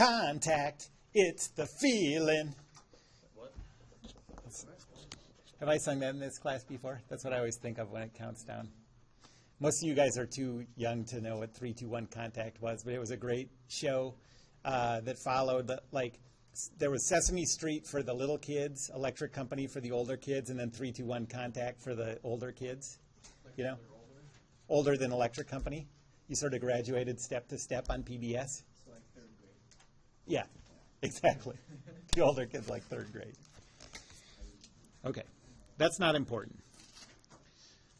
contact. It's the feeling. What? Have I sung that in this class before? That's what I always think of when it counts down. Most of you guys are too young to know what 3, 2, 1 contact was, but it was a great show that followed, there was Sesame Street for the little kids, Electric Company for the older kids, and then 3, 2, 1 contact for the older kids. You know? Older than Electric Company. You sort of graduated step to step on PBS. So like third grade. Yeah, exactly. The older kids like third grade. Okay, that's not important.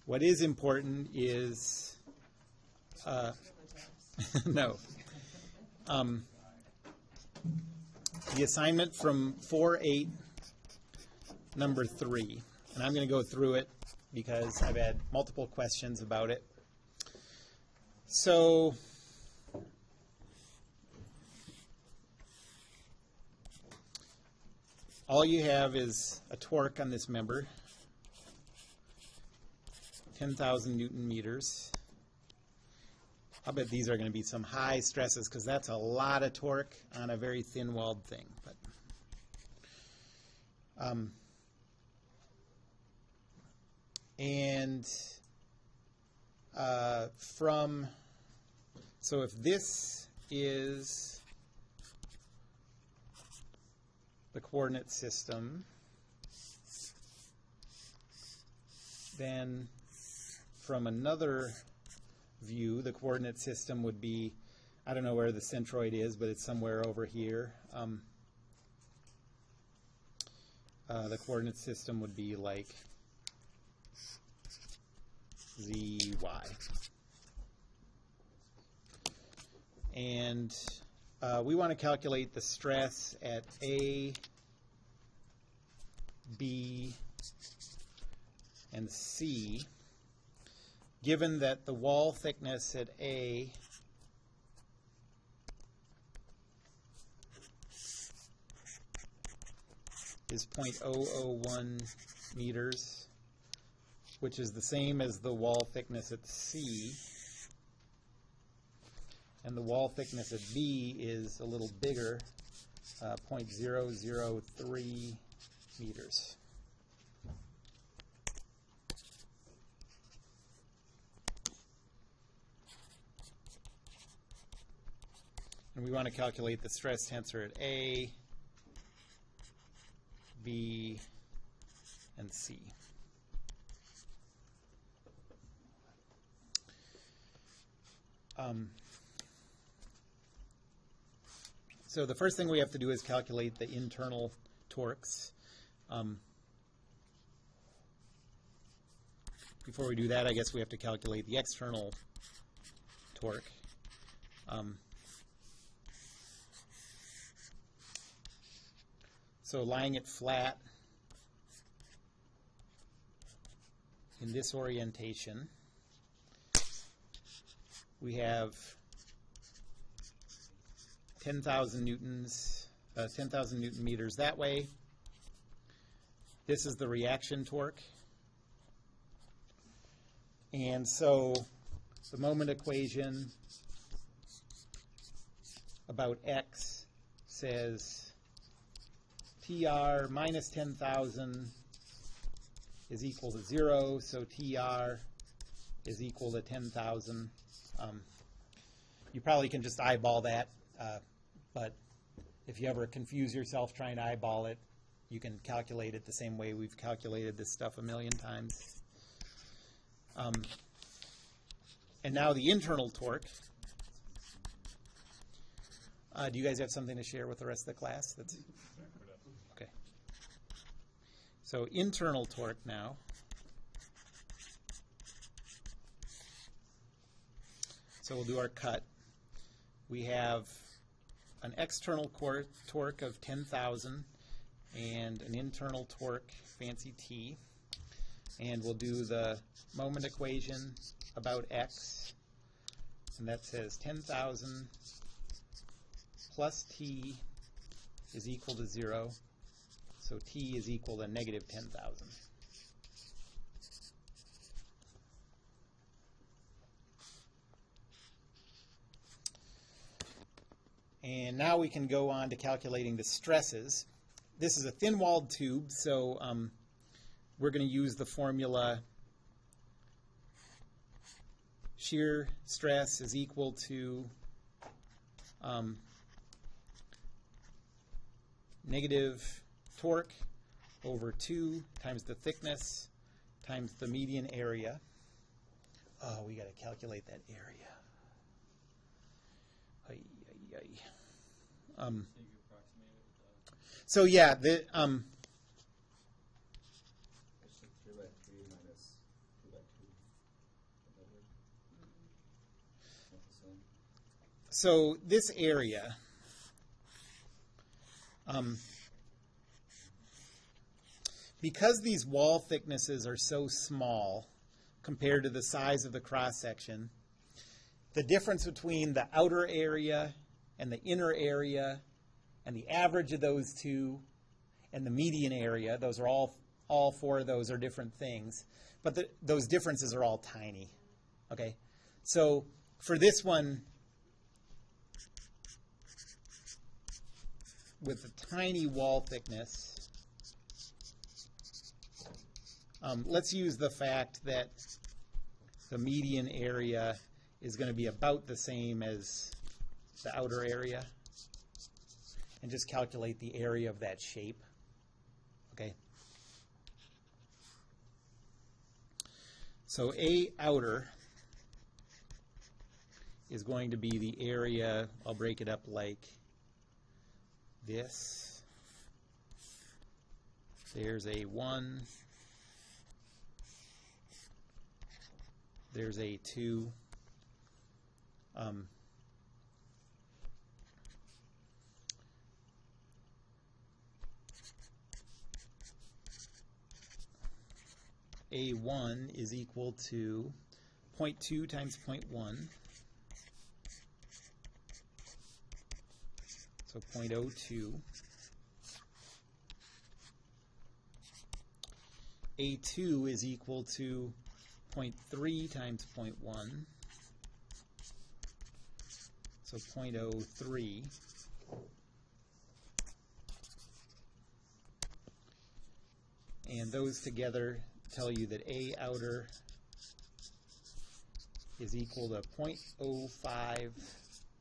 What is important is, no. The assignment from 4.8, number 3. And I'm going to go through it because I've had multiple questions about it. So, all you have is a torque on this member, 10,000 Newton meters. I'll bet these are going to be some high stresses because that's a lot of torque on a very thin-walled thing. But, so if this is the coordinate system, then from another view, the coordinate system would be, I don't know where the centroid is, but it's somewhere over here. The coordinate system would be like z, y. And we want to calculate the stress at A, B, and C, given that the wall thickness at A is 0.001 meters, which is the same as the wall thickness at C, and the wall thickness at B is a little bigger, 0.003 meters. And we want to calculate the stress tensor at A, B, and C. So the first thing we have to do is calculate the internal torques. Before we do that, I guess we have to calculate the external torque. So lying it flat in this orientation, we have 10,000 newtons, 10,000 Newton meters that way. This is the reaction torque. And so the moment equation about x says TR minus 10,000 is equal to 0, so TR is equal to 10,000. You probably can just eyeball that, but if you ever confuse yourself trying to eyeball it, you can calculate it the same way we've calculated this stuff a million times. And now the internal torque. Do you guys have something to share with the rest of the class? Okay. So internal torque now. So we'll do our cut. We have an external torque of 10,000 and an internal torque, fancy T. And we'll do the moment equation about x. And that says 10,000 plus T is equal to 0. So T is equal to negative 10,000. And now we can go on to calculating the stresses. This is a thin-walled tube, so we're going to use the formula shear stress is equal to negative torque over 2 times the thickness times the median area. Oh, we got to calculate that area. Ay, ay, ay. So yeah, the It's just 3 by 3 minus 2 by 2. Not the same. so this area, because these wall thicknesses are so small compared to the size of the cross section, the difference between the outer area and the inner area and the average of those two and the median area, those are all 4 of those are different things, but those differences are all tiny. Okay, so for this one, with a tiny wall thickness, let's use the fact that the median area is going to be about the same as the outer area, and just calculate the area of that shape. Okay. So A outer is going to be the area, I'll break it up like this. There's A1. There's A2. A1 is equal to 0.2 times 0.1. So 0.02. A2 is equal to 0.3 times 0.1. So 0.03. And those together tell you that A outer is equal to 0.05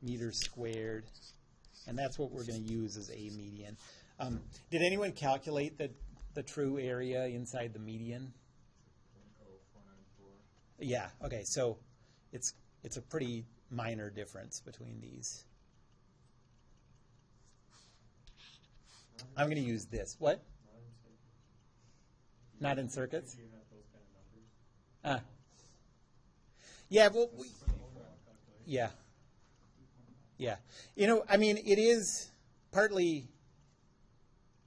meters squared. And that's what we're going to use as A median. Did anyone calculate the true area inside the median? 0.0494. Yeah, okay, so it's a pretty minor difference between these. I'm going to use this. What? Not in circuits? Do you have those kind of numbers? Yeah, well, yeah. Yeah. You know, I mean, it is partly,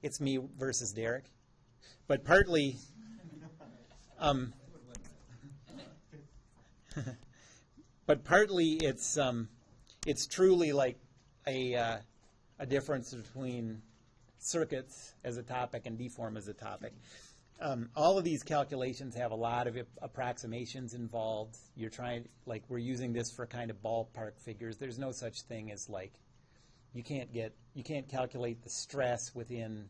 it's me versus Derek, but partly, it's truly like a difference between circuits as a topic and deform as a topic. All of these calculations have a lot of approximations involved. You're trying, like, we're using this for kind of ballpark figures. There's no such thing as, like, you can't calculate the stress within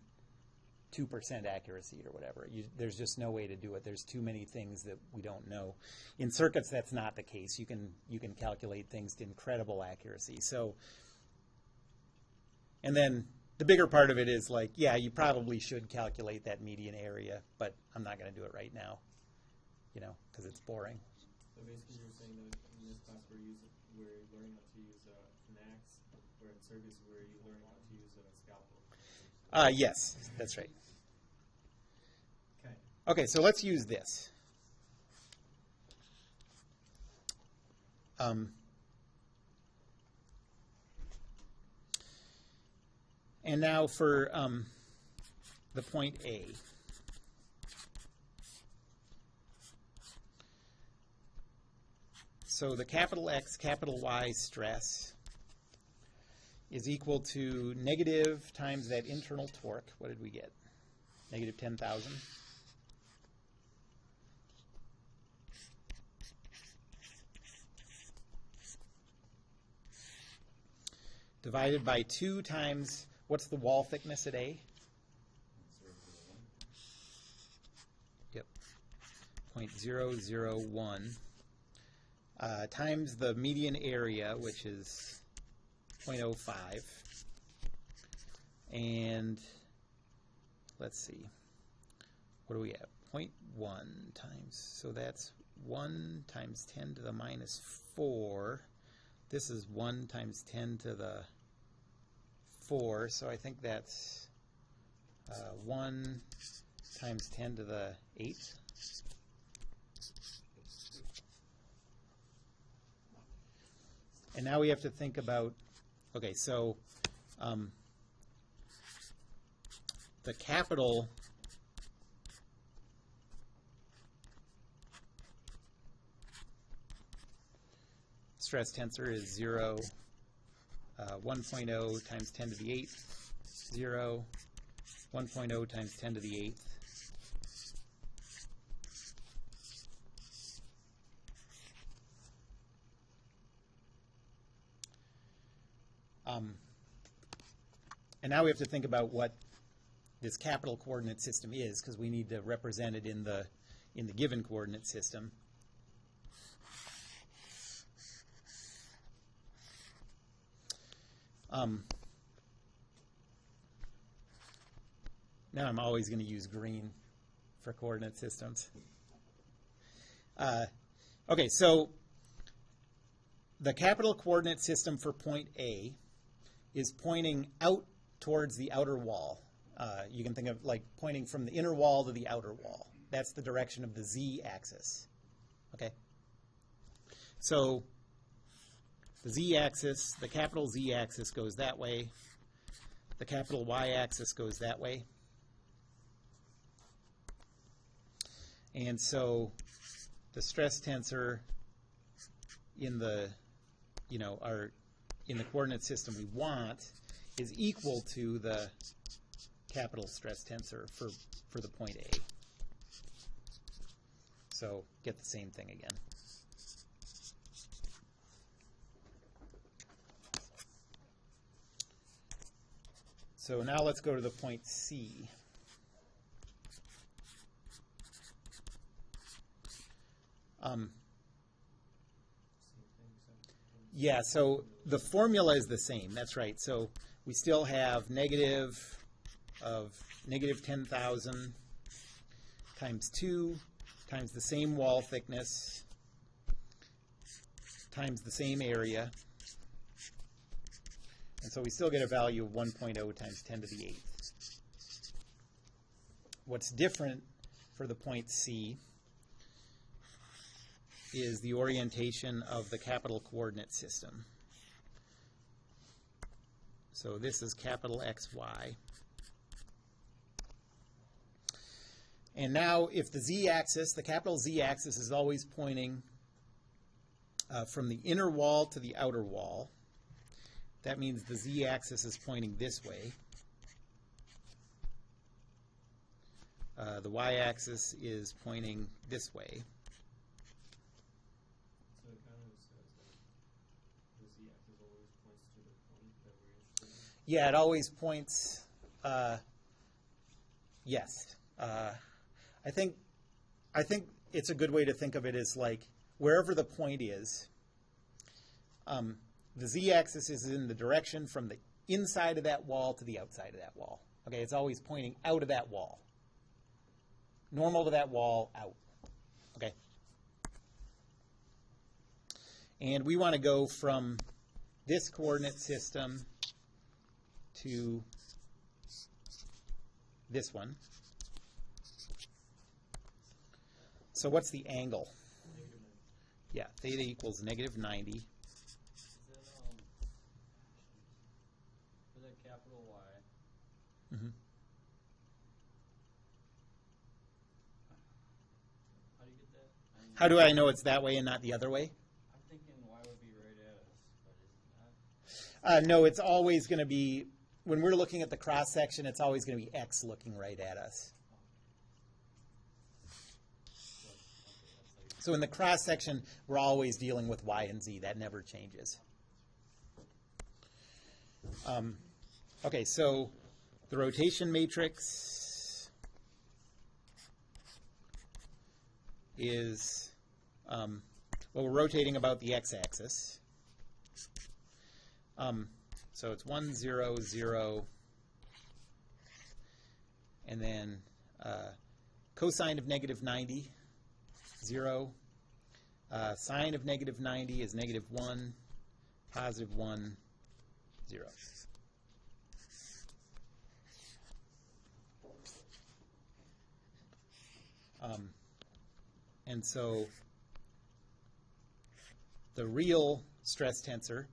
2% accuracy or whatever. There's just no way to do it. There's too many things that we don't know. In circuits, that's not the case. You can calculate things to incredible accuracy. So, and then the bigger part of it is like, yeah, you probably should calculate that median area, but I'm not going to do it right now, you know, because it's boring. So basically you're saying that in this class we're learning how to use an axe, where in circuits we're learning how to use a scalpel. Yes, that's right. Okay. Okay, so let's use this. And now for the point A. So the capital X, capital Y stress is equal to negative times that internal torque. What did we get? Negative 10,000. divided by 2 times, what's the wall thickness at A? 0.001 times the median area, which is 0.05, and let's see, what do we have? 0.1 times, so that's 1 times 10 to the minus 4. This is 1 times 10 to the 4, so I think that's 1 times 10 to the 8. And now we have to think about, okay, so the capital stress tensor is 0, 1.0 times 10 to the 8th, 0, 1.0 times 10 to the 8th. And now we have to think about what this capital coordinate system is, because we need to represent it in the given coordinate system. Now I'm always going to use green for coordinate systems. Okay, so the capital coordinate system for point A is pointing out towards the outer wall. You can think of like pointing from the inner wall to the outer wall. That's the direction of the z-axis. Okay? So the z-axis, the capital Z-axis goes that way. The capital Y-axis goes that way. And so the stress tensor in the, in the coordinate system we want is equal to the capital stress tensor for the point A. So get the same thing again. So now let's go to the point C. Yeah, so the formula is the same. That's right. So we still have negative of negative 10,000 times 2 times the same wall thickness times the same area. And so we still get a value of 1.0 times 10 to the 8th. What's different for the point C is the orientation of the capital coordinate system. So this is capital XY. And now if the z-axis, the capital Z-axis is always pointing from the inner wall to the outer wall, that means the z-axis is pointing this way. The y-axis is pointing this way. So it kind of says that the z-axis always points to the point that we're interested in. Yeah, it always points, yes. I think it's a good way to think of it as like wherever the point is, the z-axis is in the direction from the inside of that wall to the outside of that wall. Okay, it's always pointing out of that wall. Normal to that wall, out. Okay. And we want to go from this coordinate system to this one. So what's the angle? Negative 90. Yeah, theta equals negative 90. Is that, for that capital Y, Mm-hmm. how do you get that? How do I know it's that way and not the other way? I'm thinking Y would be right at us, but is it not? No, it's always going to be, when we're looking at the cross section, it's always going to be X looking right at us. So in the cross section, we're always dealing with Y and Z. That never changes. Okay, so the rotation matrix is, well, we're rotating about the x-axis. So it's 1, 0, 0, and then cosine of negative 90, 0. Sine of negative 90 is negative 1, positive 1, 0. And so the real stress tensor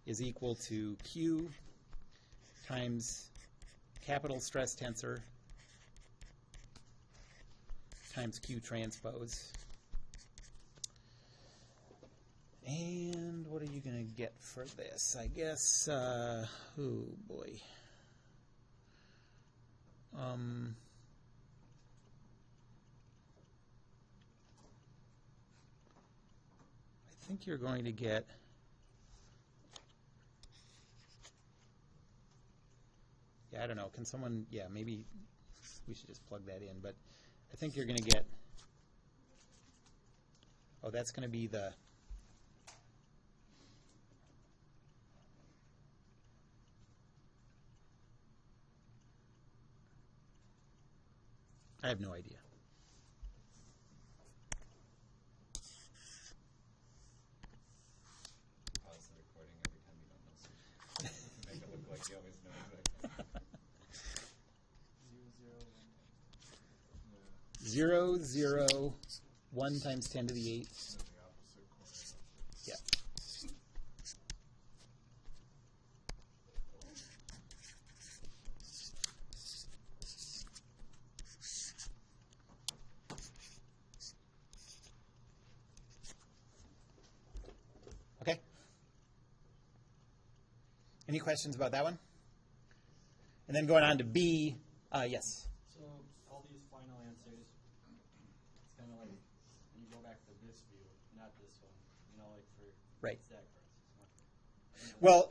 is equal to Q times capital stress tensor times Q transpose. And what are you going to get for this? I guess, oh boy. I think you're going to get I don't know. Can someone, maybe we should just plug that in. But I think you're going to get, that's going to be the, I have no idea. Pause the recording every time you don't know something. Make it look like you always know exactly. 0, 0, 1 times 10 to the 8th. Yeah. Okay. Any questions about that one? And then going on to B, yes. So all these final answers, it's kind of like when you go back to this view, not this one. Like for Right. stack prices. Well,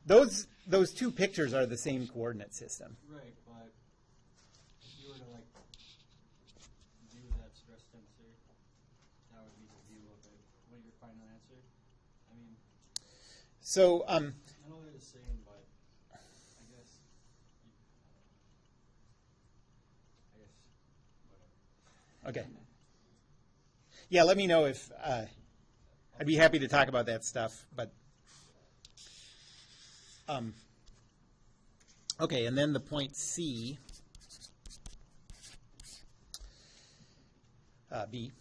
those two pictures are the same coordinate system. Right, but if you were to view that stress tensor, that would be the view of it. What your final answer? I mean, So, I know they're the same, but I guess whatever. okay. Yeah, let me know if I'd be happy to talk about that stuff. But okay, and then the point C, B.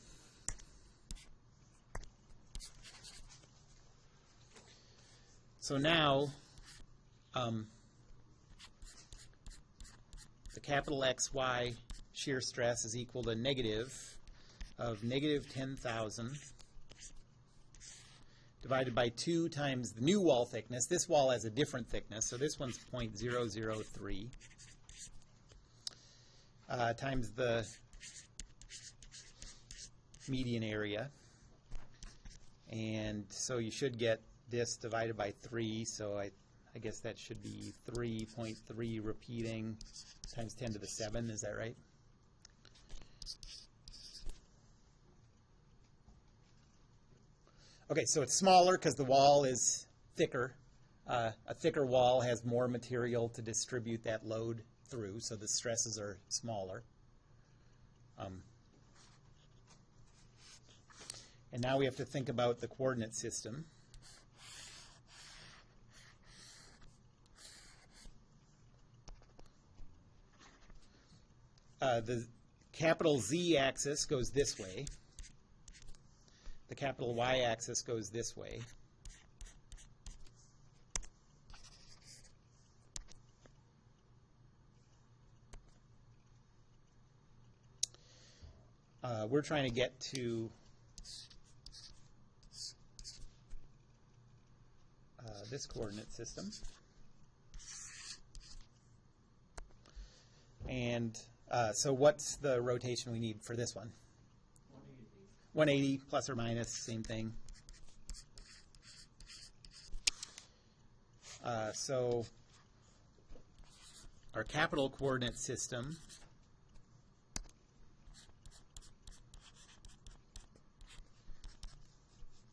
So now the capital XY shear stress is equal to negative of negative 10,000 divided by 2 times the new wall thickness. This wall has a different thickness, so this one's 0.003 times the median area. And so you should get this divided by 3, so I guess that should be 3.3 repeating times 10 to the 7. Is that right? Okay, so it's smaller because the wall is thicker. A thicker wall has more material to distribute that load through, so the stresses are smaller. And now we have to think about the coordinate system. The capital Z axis goes this way. The capital Y axis goes this way. We're trying to get to this coordinate system. And so what's the rotation we need for this one? 180 plus or minus, same thing. So our capital coordinate system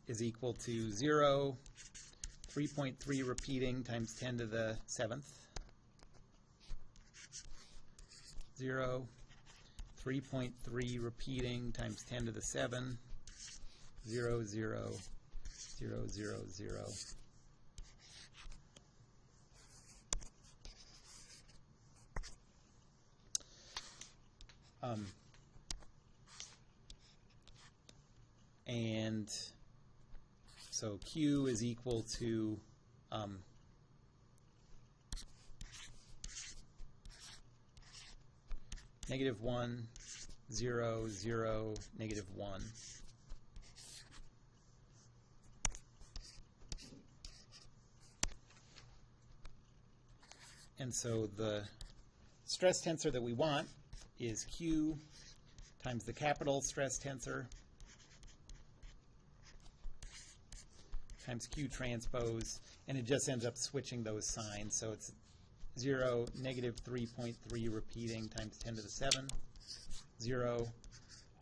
is equal to 0, 3.3 repeating times 10 to the 7th, 0, 3.3 repeating times 10 to the 7, 0, 0, 0, 0, 0. And so Q is equal to -1, 0, 0, -1. And so the stress tensor that we want is Q times the capital stress tensor times Q transpose, and it just ends up switching those signs. So it's 0, -3.3 repeating times 10 to the 7, 0,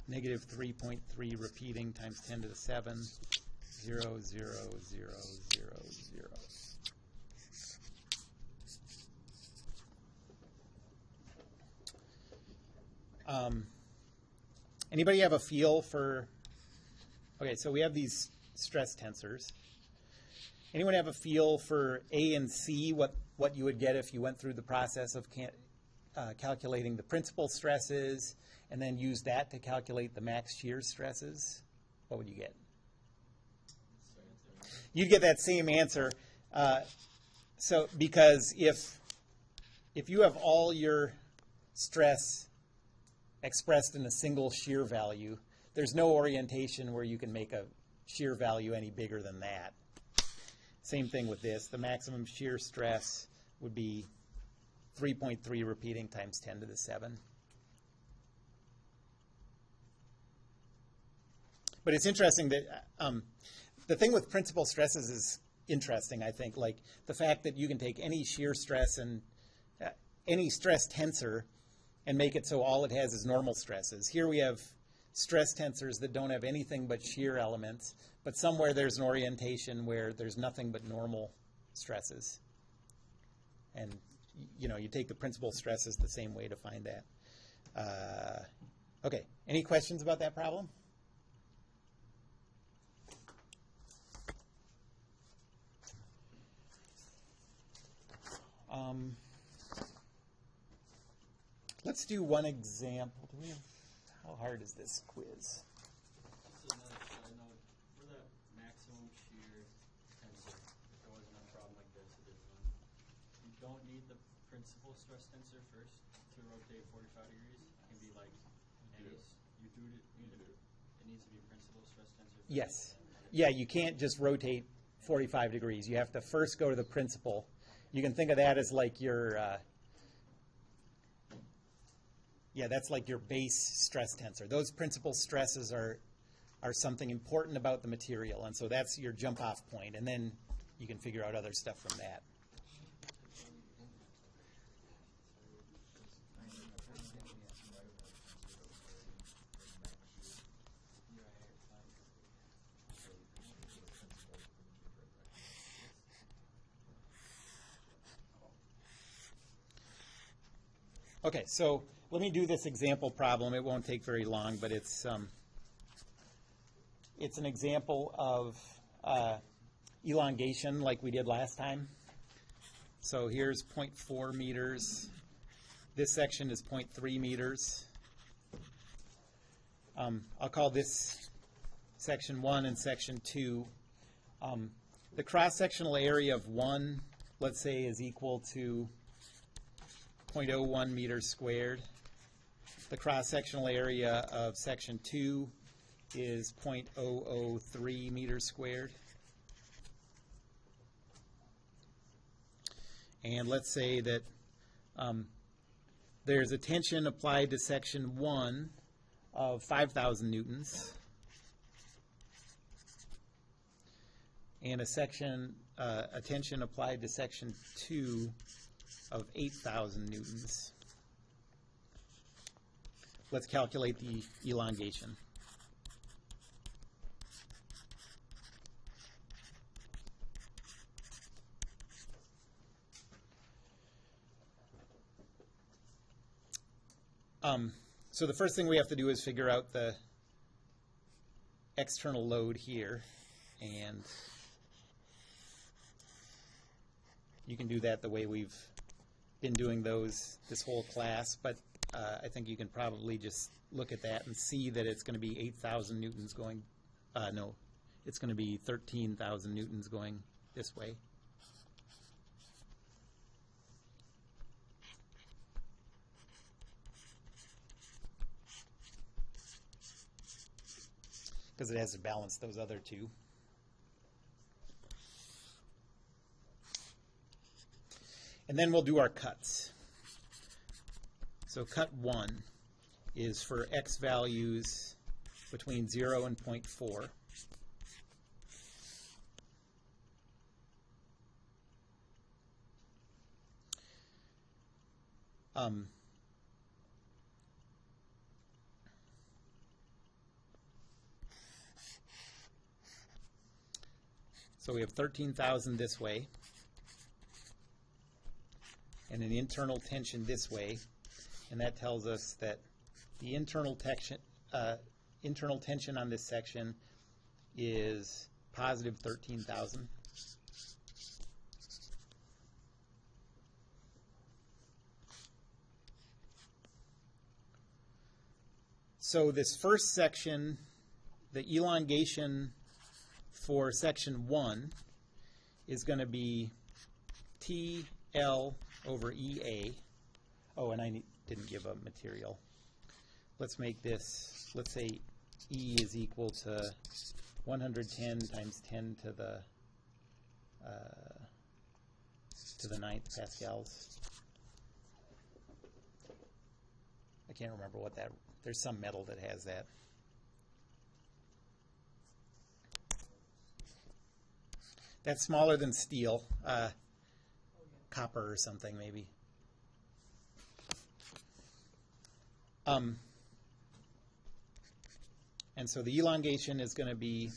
-3.3 repeating times 10 to the 7, 0, 0, 0, 0, 0. Anybody have a feel for, okay, so we have these stress tensors. Anyone have a feel for A and C, what you would get if you went through the process of calculating the principal stresses and then use that to calculate the max shear stresses? What would you get? You'd get that same answer. So because if you have all your stress expressed in a single shear value, there's no orientation where you can make a shear value any bigger than that. Same thing with this. The maximum shear stress would be 3.3 repeating times 10 to the 7. But it's interesting that the thing with principal stresses is interesting, I think. Like the fact that you can take any shear stress and any stress tensor and make it so all it has is normal stresses. Here we have stress tensors that don't have anything but shear elements, but somewhere there's an orientation where there's nothing but normal stresses. And you take the principal stresses the same way to find that. Okay, any questions about that problem? Let's do one example. How hard is this quiz? So another side note, for the maximum shear tensor, if there wasn't a problem like this, it is one. You don't need the principal stress tensor first to rotate 45 degrees. It can be like any. You do it. It needs to be principal stress tensor first. Yes. Yeah, you can't just rotate 45 degrees. You have to first go to the principal. You can think of that as like your that's like your base stress tensor. Those principal stresses are something important about the material, and so that's your jump-off point, and then you can figure out other stuff from that. Okay, so let me do this example problem. It won't take very long, but it's an example of elongation like we did last time. So here's 0.4 meters. This section is 0.3 meters. I'll call this section 1 and section 2. The cross-sectional area of 1, let's say, is equal to 0.01 meters squared. The cross-sectional area of section 2 is 0.003 meters squared. And let's say that there's a tension applied to section 1 of 5,000 newtons. and a tension applied to section 2 of 8,000 newtons. Let's calculate the elongation. So the first thing we have to do is figure out the external load here, and you can do that the way we've been doing those this whole class, but I think you can probably just look at that and see that it's going to be 8,000 newtons going, no, it's going to be 13,000 newtons going this way. Because it has to balance those other two. And then we'll do our cuts. So cut 1 is for x values between 0 and 0.4. So we have 13,000 this way, and an internal tension this way, and that tells us that the internal tension on this section is positive 13,000. So this first section, the elongation for section 1 is going to be TL over EA. Oh, and I didn't give a material. Let's make this, let's say E is equal to 110 times 10 to the 9th pascals. I can't remember what that, there's some metal that has that. That's smaller than steel, copper or something maybe. And so the elongation is going to be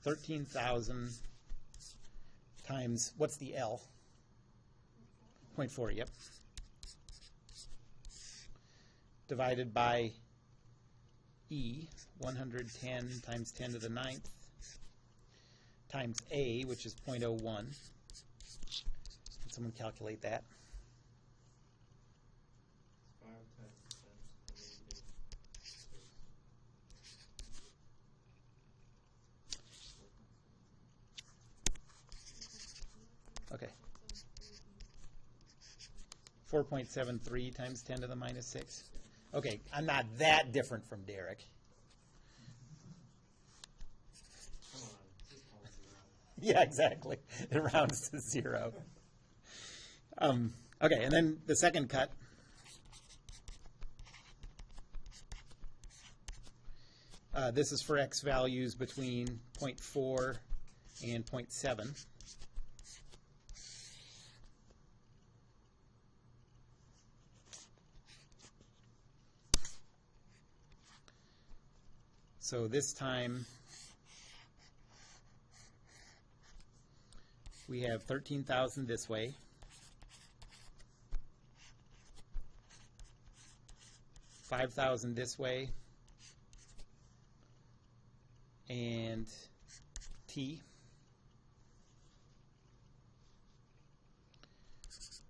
13,000 times, what's the L? 0.4, yep. Divided by E, 110 times 10 to the 9th, times A, which is 0.01. Can someone calculate that? 5 times 10 to the negative 6. Okay. 4.73 times 10 to the minus 6. Okay, I'm not that different from Derek. Come on, just call it 0. Yeah, exactly. It rounds to 0. Okay, and then the second cut. This is for x values between 0.4 and 0.7. So this time we have 13,000 this way, 5,000 this way, and T.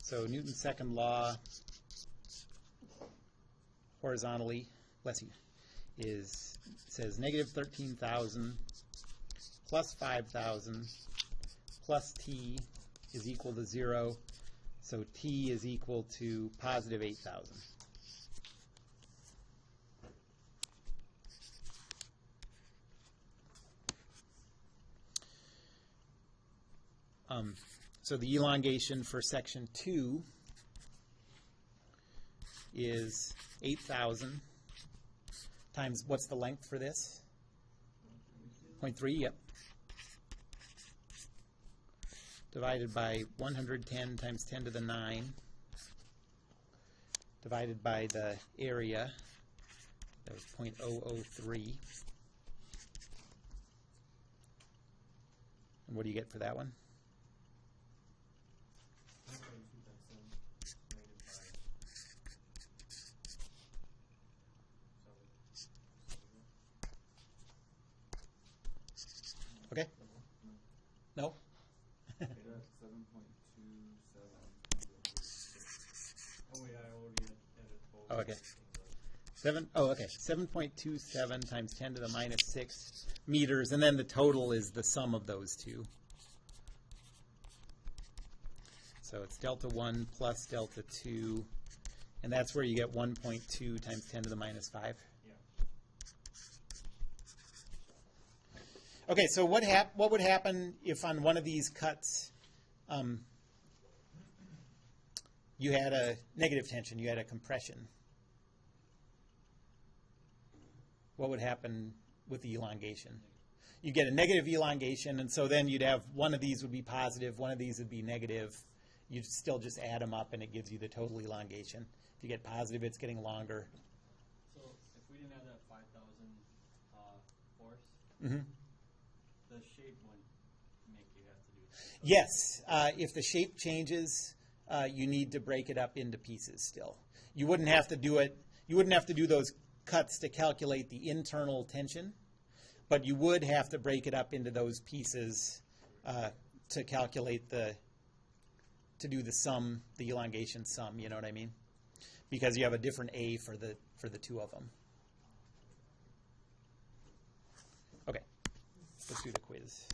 So Newton's second law horizontally, says negative 13,000 plus 5,000 plus T is equal to 0. So T is equal to positive 8,000. So the elongation for section 2 is 8,000 times, what's the length for this? 0.3, yep. divided by 110 times 10 to the 9, divided by the area, that was 0.003. And what do you get for that one? 1.2 times 7 negative 5. Okay? No? That's 7.27. Oh wait, I already added both. Oh, okay. things up. Okay. 7.27 times 10 to the minus 6 meters, and then the total is the sum of those two. So it's delta 1 plus delta 2, and that's where you get 1.2 times 10 to the minus 5. Yeah. Okay, so what would happen if on one of these cuts you had a negative tension, you had a compression? What would happen with the elongation? You get a negative elongation, and so then you'd have one of these would be positive, one of these would be negative. You'd still just add them up, and it gives you the total elongation. If you get positive, it's getting longer. So if we didn't have that 5,000 force, Mm-hmm. the shape wouldn't make you have to do that. Yes, if the shape changes, you need to break it up into pieces still. You wouldn't have to do it, you wouldn't have to do those cuts to calculate the internal tension, but you would have to break it up into those pieces to calculate to do the sum, the elongation sum, you know what I mean? Because you have a different A for the two of them. Okay, let's do the quiz.